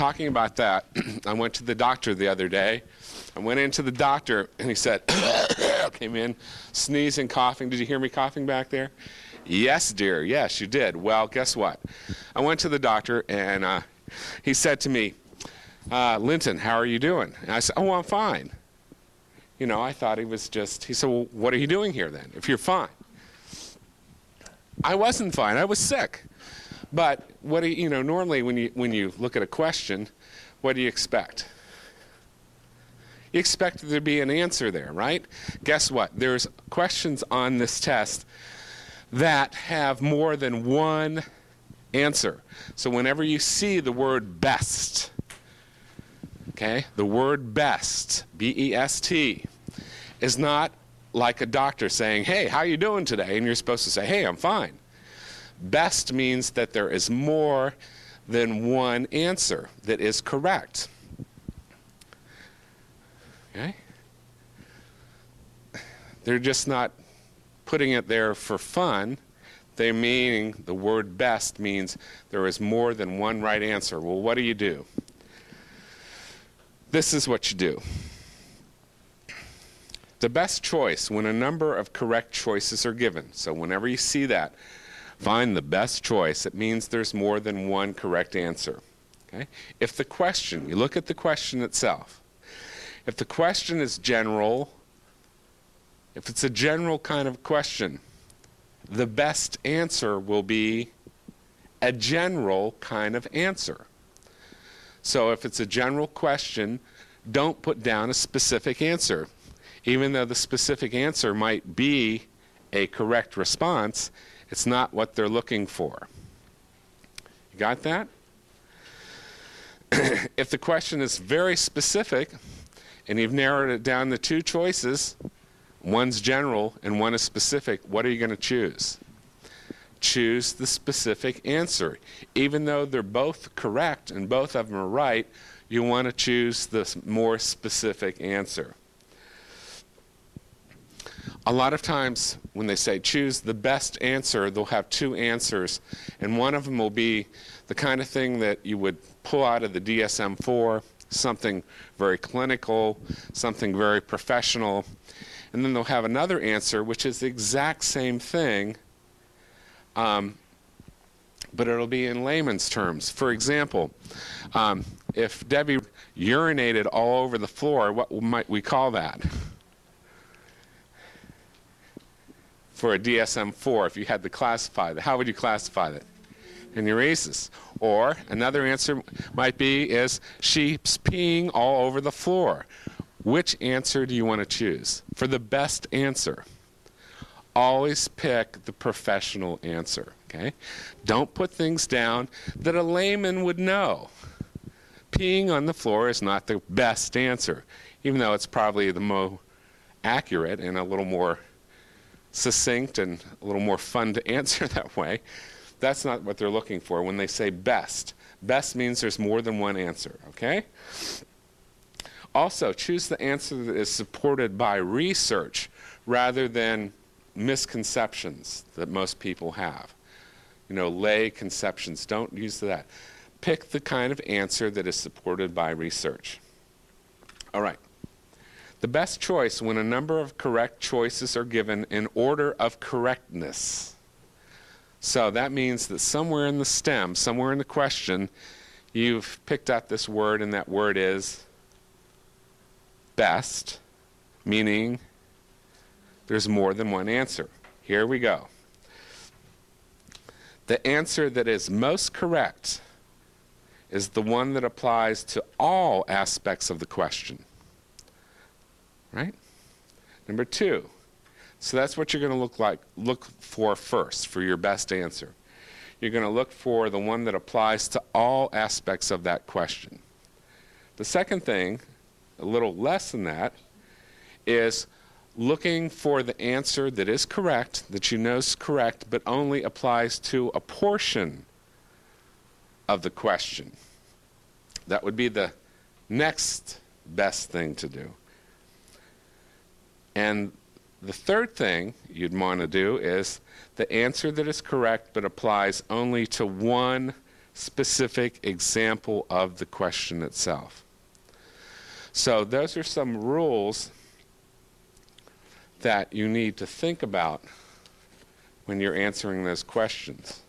talking about that, I went to the doctor the other day. I went into the doctor, and he said, came in, sneezing, coughing. Did you hear me coughing back there? Yes, dear. Yes, you did. Well, guess what? I went to the doctor, and he said to me, Linton, how are you doing? And I said, oh, I'm fine. You know, I thought he was just, he said, well, what are you doing here then, if you're fine? I wasn't fine. I was sick. But what do you know, normally when you look at a question, what do you expect? You expect there to be an answer there, right? Guess what? There's questions on this test that have more than one answer. So whenever you see the word best, okay, the word best, B-E-S-T, is not like a doctor saying, hey, how you doing today? And you're supposed to say, hey, I'm fine. Best means that there is more than one answer that is correct. Okay? They're just not putting it there for fun. They're meaning the word best means there is more than one right answer. Well, what do? This is what you do. The best choice when a number of correct choices are given. So whenever you see that, find the best choice. It means there's more than one correct answer. Okay? If the question, you look at the question itself. If the question is general, if it's a general kind of question, the best answer will be a general kind of answer. So if it's a general question, don't put down a specific answer. Even though the specific answer might be a correct response, it's not what they're looking for. You got that? If the question is very specific, and you've narrowed it down to two choices, one's general and one is specific, what are you going to choose? Choose the specific answer. Even though they're both correct and both of them are right, you want to choose the more specific answer. A lot of times when they say choose the best answer, they'll have two answers, and one of them will be the kind of thing that you would pull out of the DSM-4, something very clinical, something very professional, and then they'll have another answer which is the exact same thing, but it'll be in layman's terms. For example, if Debbie urinated all over the floor, what might we call that? For a DSM-4, if you had to classify that, how would you classify that? Enuresis. Or another answer might be is she's peeing all over the floor. Which answer do you want to choose? For the best answer, always pick the professional answer. Okay? Don't put things down that a layman would know. Peeing on the floor is not the best answer, even though it's probably the more accurate and a little more succinct and a little more fun to answer that way. That's not what they're looking for when they say best. Best means there's more than one answer, okay? Also, choose the answer that is supported by research rather than misconceptions that most people have. You know, lay conceptions, don't use that. Pick the kind of answer that is supported by research. All right. The best choice when a number of correct choices are given in order of correctness. So that means that somewhere in the stem, somewhere in the question, you've picked out this word, and that word is best, meaning there's more than one answer. Here we go. The answer that is most correct is the one that applies to all aspects of the question. Right? Number two. So that's what you're going to look for first for your best answer. You're going to look for the one that applies to all aspects of that question. The second thing, a little less than that, is looking for the answer that is correct, that you know is correct, but only applies to a portion of the question. That would be the next best thing to do. And the third thing you'd want to do is the answer that is correct but applies only to one specific example of the question itself. So those are some rules that you need to think about when you're answering those questions.